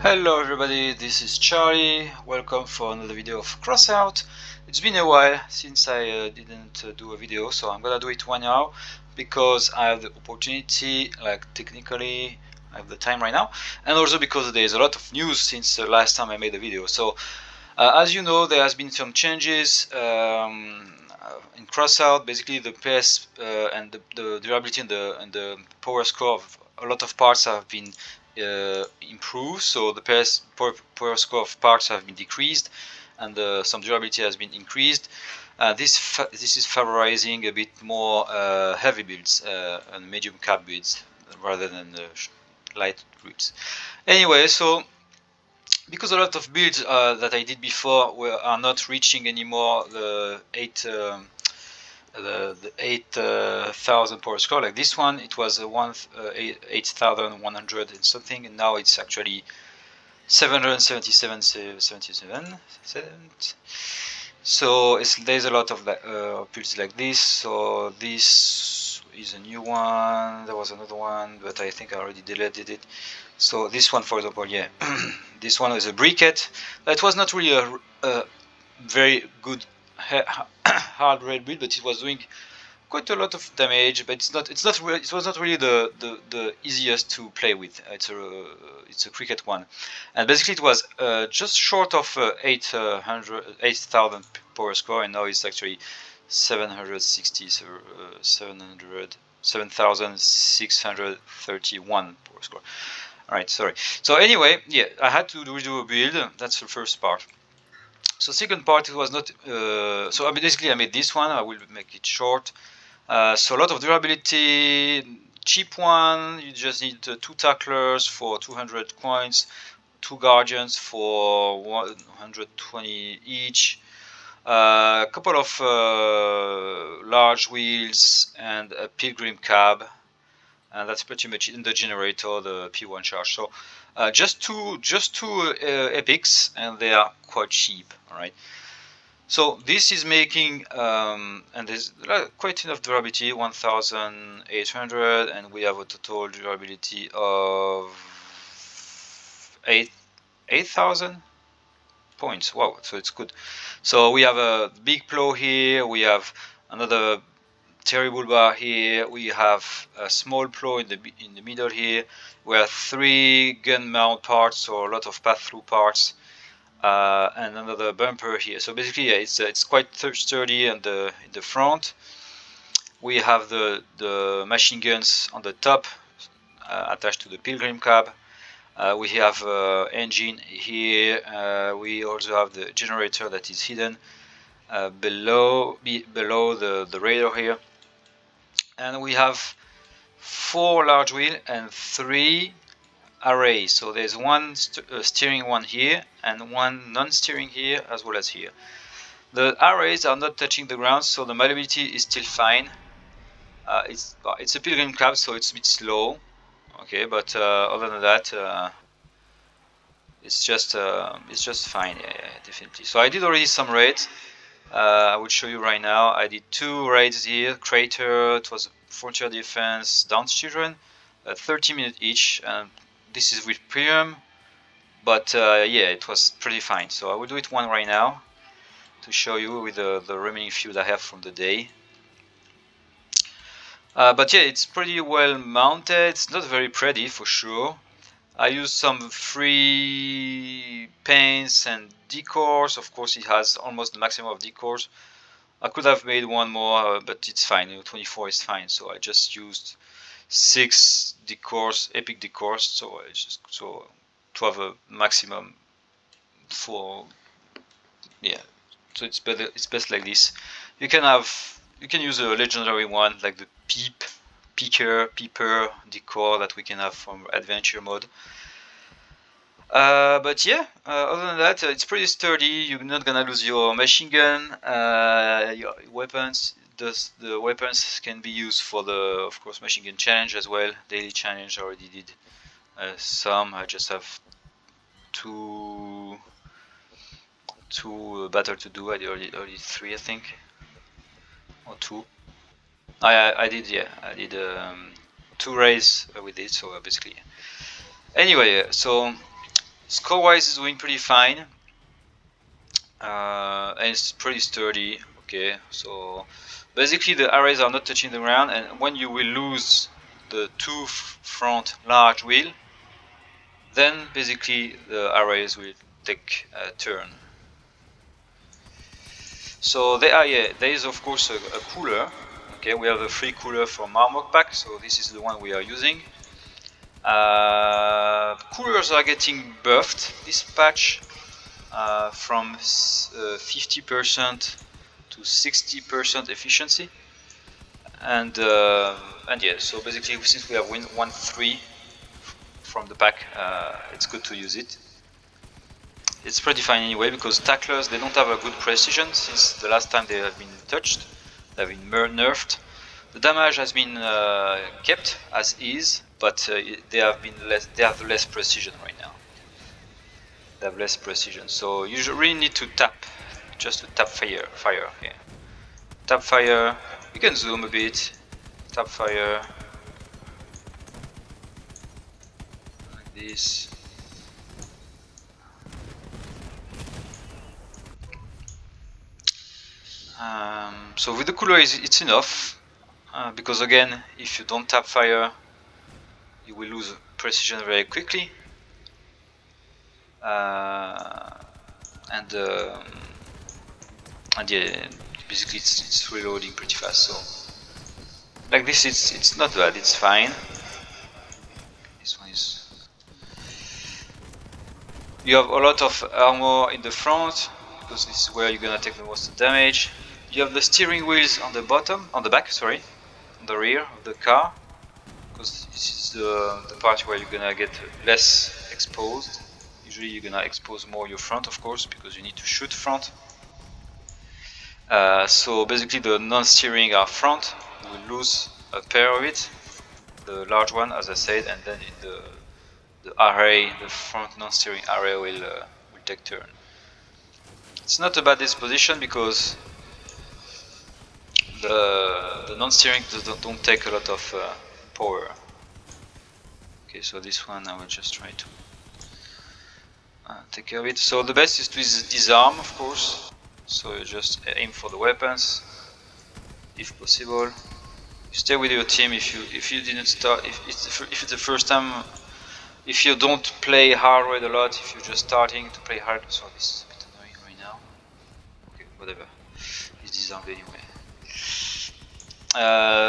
Hello everybody, this is Charlie. Welcome for another video of Crossout. It's been a while since I didn't do a video, so I'm gonna do it one now because I have the opportunity, like technically I have the time right now, and also because there's a lot of news since the last time I made a video. So as you know, there has been some changes in Crossout. Basically the PS and the durability and the power score of a lot of parts have been improved, so the power score of parts have been decreased, and some durability has been increased. This is favorizing a bit more heavy builds and medium cap builds rather than light builds. Anyway, so because a lot of builds that I did before are not reaching anymore the 8,000 power score, like this one, it was 8,100 and something, and now it's actually 777. So there's a lot of builds like this. So this is a new one. There was another one, but I think I already deleted it. So this one, for example, yeah, this one is a briquette. That was not really a very good hard rail build, but it was doing quite a lot of damage. But it was not really the easiest to play with. It's a cricket one, and basically it was just short of 8,000 power score, and now it's actually 760, 7,631 power score. Alright, sorry. So anyway, yeah, I had to redo a build. That's the first part. So second part, it was not. So basically, I made this one. I will make it short. So a lot of durability, cheap one. You just need 2 tacklers for 200 coins, 2 guardians for 120 each. A couple of large wheels and a Pilgrim cab. And that's pretty much in the generator, the P1 charge. So just two epics, and they are quite cheap. All right. So this is making and there's quite enough durability, 1,800, and we have a total durability of 8,000 points. Wow, so it's good. So we have a big plow here. We have another terrible bar here. We have a small plow in the middle here. We have 3 gun mount parts, so a lot of path through parts, and another bumper here. So basically, yeah, it's quite sturdy in the front. We have the machine guns on the top attached to the Pilgrim cab. We have engine here. We also have the generator that is hidden below the radar here. And we have 4 large wheels and 3 arrays. So there's one steering one here and one non-steering here, as well as here. The arrays are not touching the ground, so the malleability is still fine. It's a Pilgrim cab, so it's a bit slow. Okay, but other than that, it's just fine. Yeah, definitely. So I did already some raids. I will show you right now. I did 2 raids here. Crater, it was Frontier Defense, Dance Children, 30 minutes each, and this is with premium, but yeah, it was pretty fine. So I will do it one right now to show you with the remaining few that I have from the day. But yeah, it's pretty well mounted. It's not very pretty for sure. I used some free paints and decors. Of course, it has almost the maximum of decors. I could have made one more, but it's fine. 24 is fine. So I just used 6 decors, epic decors. So to have a maximum for, yeah. So it's better. It's best like this. You can use a legendary one like the Peeper decor that we can have from adventure mode. But yeah, other than that, it's pretty sturdy. You're not gonna lose your machine gun, your weapons. The weapons can be used for the, of course, machine gun challenge as well. Daily challenge, I already did some. I just have two battle to do. I already did 3, I think, or 2. I did, yeah, I did 2 raids with it. So basically, anyway, so Score-wise, it's doing pretty fine, and it's pretty sturdy. Okay, so basically the arrays are not touching the ground, and when you will lose the two front large wheel, then basically the arrays will take a turn. So there is of course a cooler. Okay, we have a free cooler from Marmok pack, so this is the one we are using. Coolers are getting buffed this patch from 50% to 60% efficiency, and yeah, so basically since we have 1.3 from the pack, it's good to use it. It's pretty fine anyway, because tacklers, they don't have a good precision since the last time they have been touched. They've been nerfed. The damage has been kept as is, but they have less precision right now. They have less precision, so you really need to tap, just to tap fire. Okay. Tap fire. You can zoom a bit. Tap fire like this. So with the cooler, it's enough, because again, if you don't tap fire, you will lose precision very quickly, and yeah, basically it's reloading pretty fast. So like this, it's not bad. It's fine. This one is. You have a lot of armor in the front, because this is where you're gonna take the most damage. You have the steering wheels on the bottom, on the back, sorry, on the rear of the car, because this is the part where you're gonna get less exposed. Usually you're gonna expose more your front, of course, because you need to shoot front. So basically the non-steering are front. You will lose a pair of it, the large one, as I said, and then the array, the front non-steering array will take turn. It's not a bad disposition, because the non-steering don't take a lot of power. Okay, so this one I will just try to take care of it. So the best is to disarm, of course. So you just aim for the weapons, if possible. You stay with your team if you didn't start, if it's the first time, if you don't play hard raid a lot, if you're just starting to play hard. So this is a bit annoying right now. Okay, whatever. It's disarmed anyway.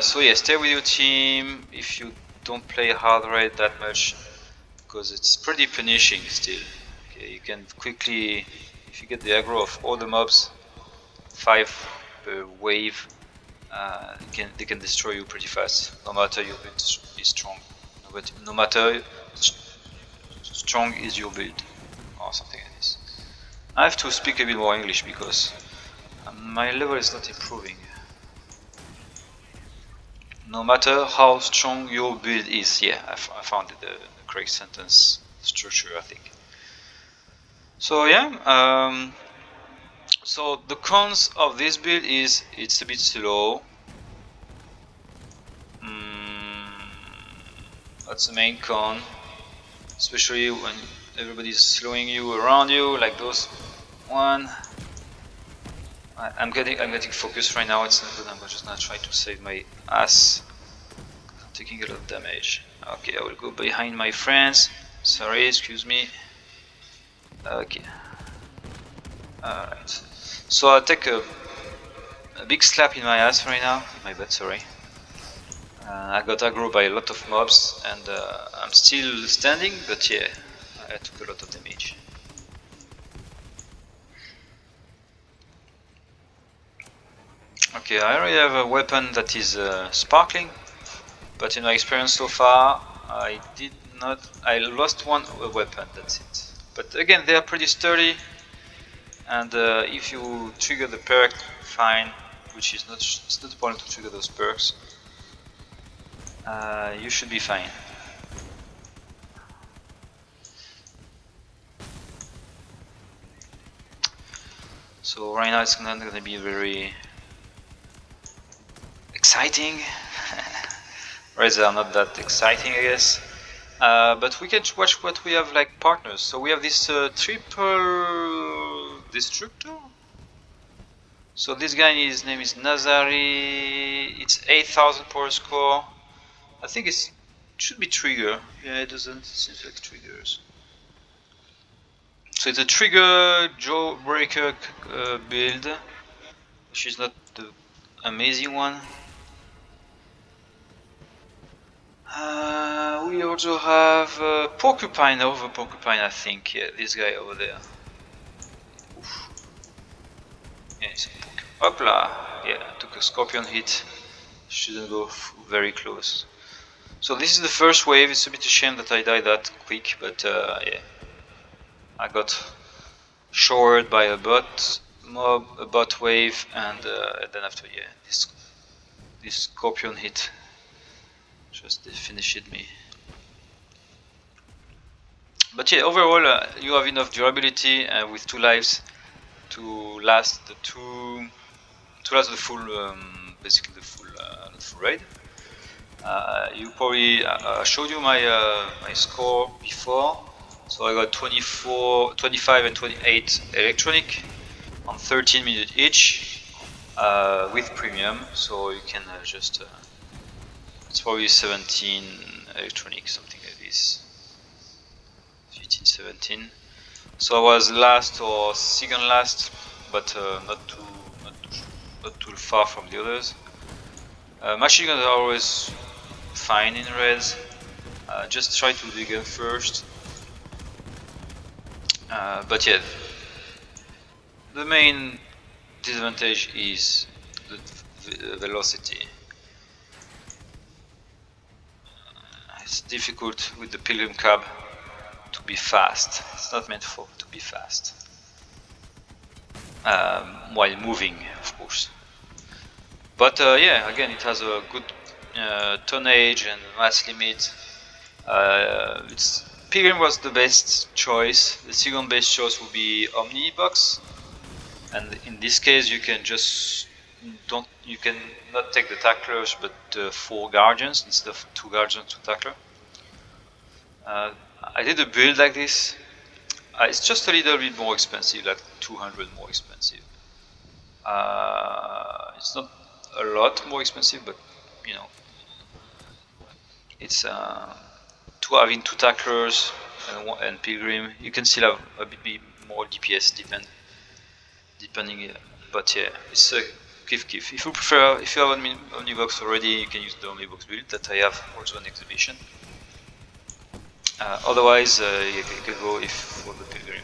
So yeah, stay with your team if you don't play hard raid that much, because it's pretty punishing still. Okay, you can quickly, if you get the aggro of all the mobs, 5 per wave, they can destroy you pretty fast, no matter your build is strong. No matter strong is your build, or something like this. I have to speak a bit more English, because my level is not improving. No matter how strong your build is. Yeah, I found the correct sentence structure, I think. So yeah, so the cons of this build is it's a bit slow. That's the main con, especially when everybody's slowing you around you, like those one. I'm getting focused right now. It's not good. I'm just gonna try to save my ass. I'm taking a lot of damage. Okay, I will go behind my friends. Sorry, excuse me. Okay. Alright. So I'll take a big slap in my ass right now. In my butt, sorry. I got aggro by a lot of mobs, and I'm still standing, but yeah, I took a lot of damage. Okay, I already have a weapon that is sparkling, but in my experience so far, I lost one weapon, that's it. But again, they are pretty sturdy, and if you trigger the perk, fine, which is it's not important to trigger those perks. You should be fine. So right now it's not going to be very exciting. Raids are not that exciting, I guess. But we can watch what we have like partners. So we have this triple destructor. So this guy, his name is Nazari. It's 8,000 power score. I think it should be trigger. Yeah, it doesn't. It seems like triggers. So it's a trigger jawbreaker build, which is not the amazing one. We also have Porcupine over Porcupine, I think. Yeah, this guy over there. Oof. Yeah, it's a Porcupine. Hopla! Yeah, took a Scorpion hit. Shouldn't go very close. So this is the first wave. It's a bit a shame that I died that quick, but yeah. I got showered by a bot mob, a bot wave, and then after, yeah, this Scorpion hit just finished me. But yeah, overall, you have enough durability with 2 lives to last the full, basically the full raid. You probably showed you my my score before. So I got 24, 25, and 28 electronic on 13 minutes each with premium. So you can just it's probably 17 electronic, something like this. 15, 17. So I was last or second last, but not too far from the others. Machine guns are always fine in raids. Just try to dig in first. But yeah, the main disadvantage is the velocity. It's difficult with the Pilgrim cab to be fast. It's not meant to be fast. While moving, of course. But yeah, again, it has a good tonnage and mass limit. Pilgrim was the best choice. The second best choice would be Omnibox, and in this case, you can just you can not take the tacklers, but 4 guardians instead of 2 guardians to tackler. I did a build like this. It's just a little bit more expensive, like 200 more expensive. It's not a lot more expensive, but you know, it's having 2 tacklers and Pilgrim. You can still have a bit more DPS depending, but yeah, it's a kif. If you prefer, if you have an Omnibox already, you can use the Omnibox build that I have also an exhibition. Otherwise, you can go for the Pilgrim.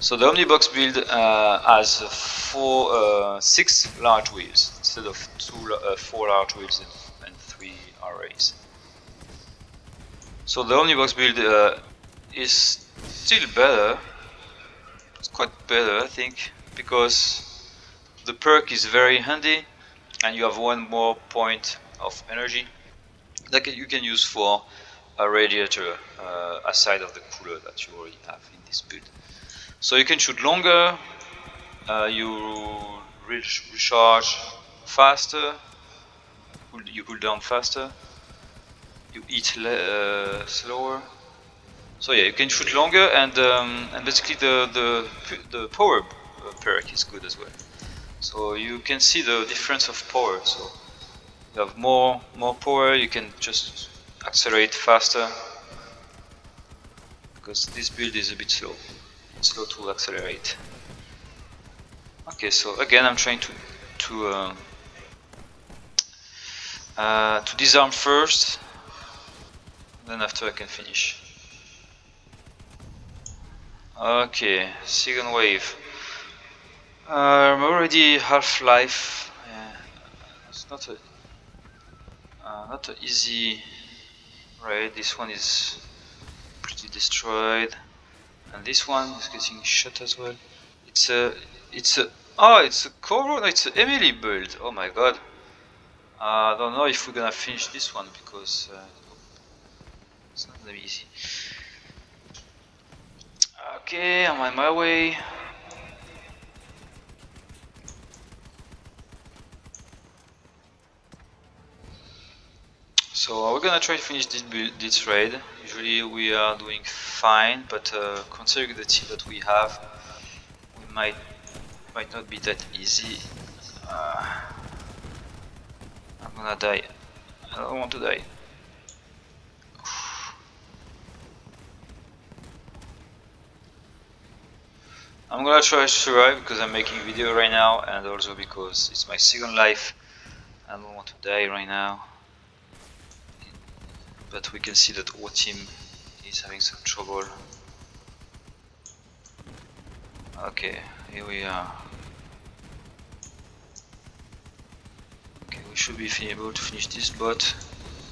So the Omnibox build has 6 large wheels instead of 4 large wheels and 3 arrays. So the Omnibox build is still better. It's quite better, I think, because the perk is very handy, and you have 1 more point of energy that you can use for a radiator aside of the cooler that you already have in this build. So you can shoot longer, you recharge faster, you cool down faster, you eat slower. So yeah, you can shoot longer, and basically the power perk is good as well. So you can see the difference of power. So you have more power, you can just accelerate faster, because this build is a bit slow. It's slow to accelerate. Okay, so again, I'm trying to disarm first, then after I can finish. Okay, second wave. I'm already half-life. Yeah, it's not an easy raid. This one is pretty destroyed, and this one is getting shot as well. It's a Coro. No, it's an Emily build. Oh my god. I don't know if we're gonna finish this one, because it's not gonna be easy. Okay, I'm on my way. So we're gonna try to finish this raid. Usually we are doing fine, but considering the team that we have, we might not be that easy. I'm gonna die. I don't want to die. I'm gonna try to survive because I'm making video right now, and also because it's my second life. I don't want to die right now. But we can see that our team is having some trouble. Okay, here we are. Okay, we should be able to finish this bot,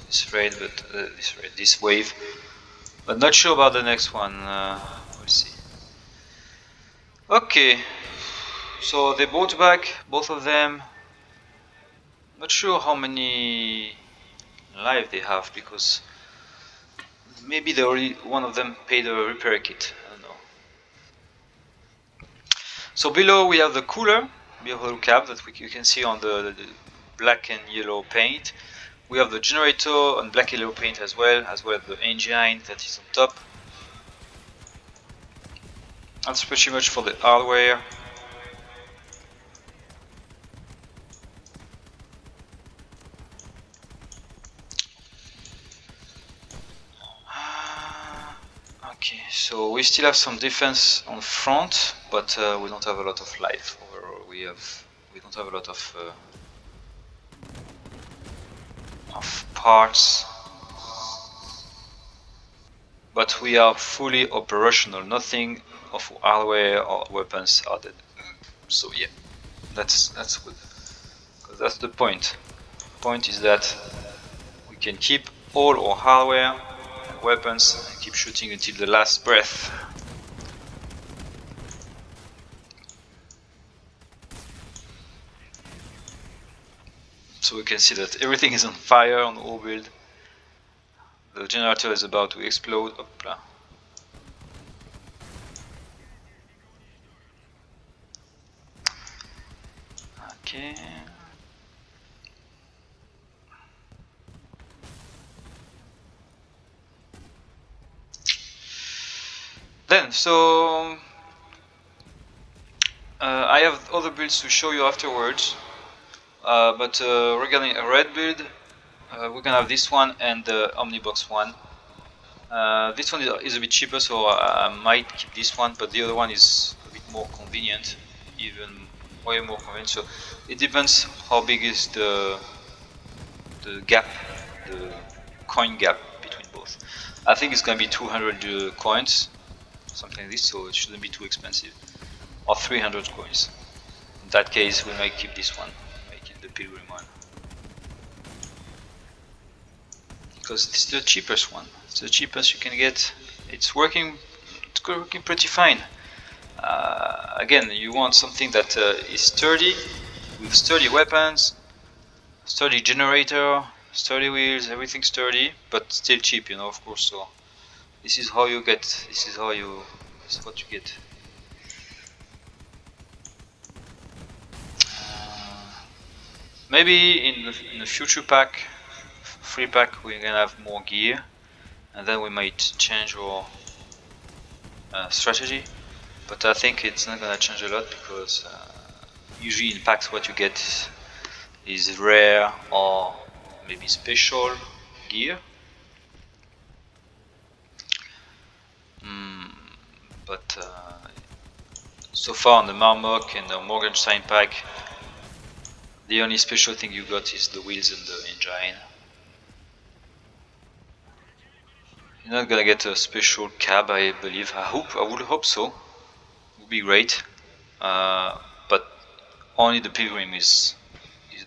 this raid, but this wave. But not sure about the next one. We'll see. Okay, so they bought back both of them. Not sure how many life they have because maybe they already one of them paid a repair kit. I don't know. So below we have the cooler, below cap that you can see on the black and yellow paint. We have the generator on black and yellow paint as well as the engine that is on top. That's pretty much for the hardware. Okay, so we still have some defense on front, but we don't have a lot of life overall. We don't have a lot of parts, but we are fully operational. Nothing of hardware or weapons are dead. So yeah, that's good. Because that's the point. The point is that we can keep all our hardware and weapons and keep shooting until the last breath. So we can see that everything is on fire on the whole build. The generator is about to explode. Opla. Okay. Then, so I have other builds to show you afterwards. But regarding a red build, we're gonna have this one and the Omnibox one. This one is a bit cheaper, so I might keep this one, but the other one is a bit more convenient, even way more convenient. So it depends how big is the gap, the coin gap between both. I think it's gonna be 200 coins, something like this, so it shouldn't be too expensive. Or 300 coins. In that case, we might keep this one, make it the Pilgrim one. Because it's the cheapest one. It's the cheapest you can get. It's working pretty fine. Again, you want something that is sturdy, with sturdy weapons, sturdy generator, sturdy wheels, everything sturdy, but still cheap, you know, of course. So this is how you get. This is what you get. Maybe in the future pack, free pack, we're gonna have more gear, and then we might change our strategy. But I think it's not gonna change a lot because usually in packs what you get is rare or maybe special gear. But so far on the Marmok and the Morgenstein pack, the only special thing you got is the wheels and the engine. You're not gonna get a special cab, I believe. I would hope so. It would be great. But only the Pilgrim is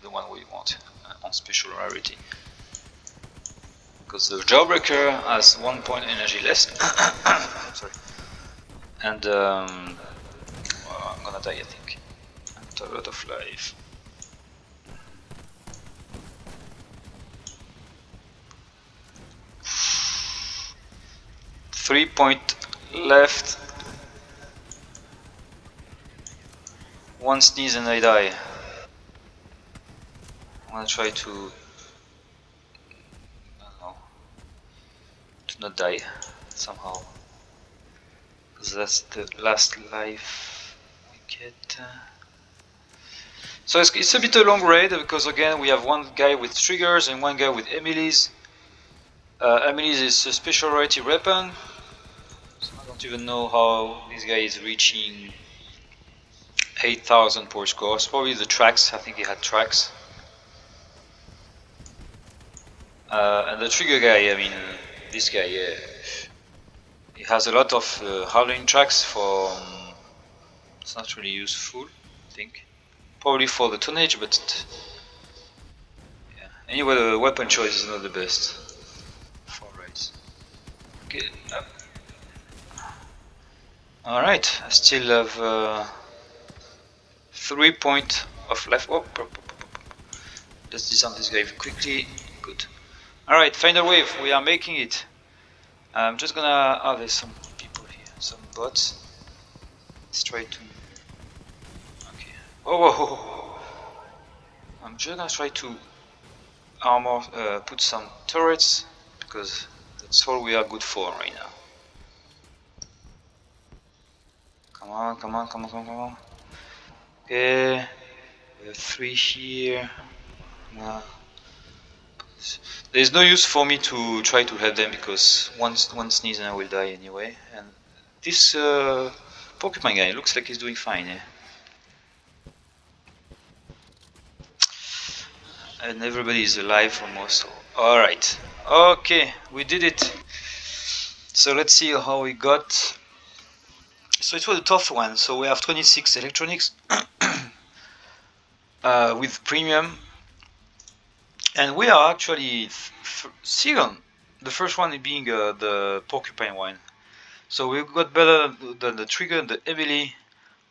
the one we want on special rarity. Because the Jawbreaker has 1 point energy less. Sorry. And I'm gonna die, I think. Not a lot of life. Three point left. One sneeze and I die. I'm gonna try to should not die somehow, because that's the last life we get. So it's a bit a long raid, because again we have one guy with triggers and one guy with Emily's. Emily's is a special rarity weapon, so I don't even know how this guy is reaching 8,000 per score. It's probably the tracks. I think he had tracks. And the trigger guy, I mean, this guy, he has a lot of hardening tracks for. It's not really useful, I think. Probably for the tonnage, but yeah. Anyway, the weapon choice is not the best for raids. Okay. All right. I still have 3 points of life. Oh, let's disarm this guy quickly. Good. All right. Final wave. We are making it. I'm just gonna. Oh, there's some people here. Some bots. Let's try to. Okay. Whoa, whoa, whoa. I'm just gonna try to armor, put some turrets, because that's all we are good for right now. Come on, come on, come on, come on, come on. Okay, we have 3 here. There's no use for me to try to help them, because one sneeze and I will die anyway. And this porcupine guy looks like he's doing fine. Eh? And everybody is alive almost. Alright, okay, we did it. So let's see how we got. So it was a tough one. So we have 26 electronics with premium, and we are actually second. The first one being the porcupine one. So we got better than the trigger and the Emily,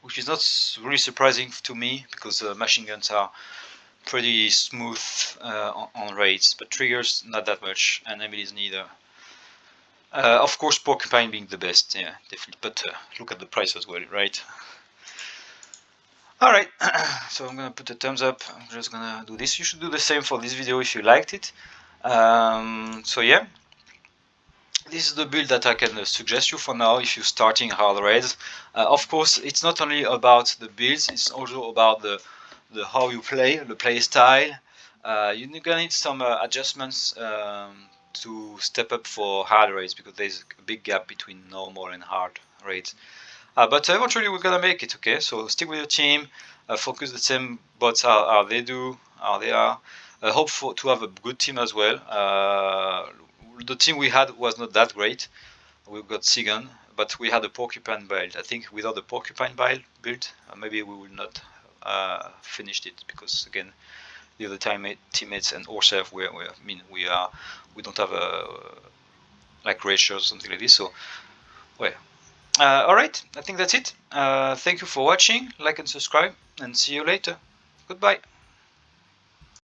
which is not really surprising to me, because machine guns are pretty smooth on raids, but triggers not that much, and Emily's neither. Of course, porcupine being the best, yeah, definitely. But look at the price as well, right? Alright, so I'm gonna put a thumbs up. I'm just gonna do this. You should do the same for this video if you liked it. So yeah, this is the build that I can suggest you for now if you're starting hard raids. Of course, it's not only about the builds, it's also about the how you play, the play style. You're gonna need some adjustments to step up for hard raids, because there's a big gap between normal and hard raids. But eventually we're gonna make it, okay? So stick with your team, focus the same bots how they do, how they are. Hope to have a good team as well. The team we had was not that great. We got Sigan, but we had a porcupine build. I think without the porcupine build, maybe we would not finished it, because again, the other teammates and ourselves, we don't have a like ratios or something like this. So well. Alright, I think that's it. Thank you for watching, like and subscribe, and see you later. Goodbye.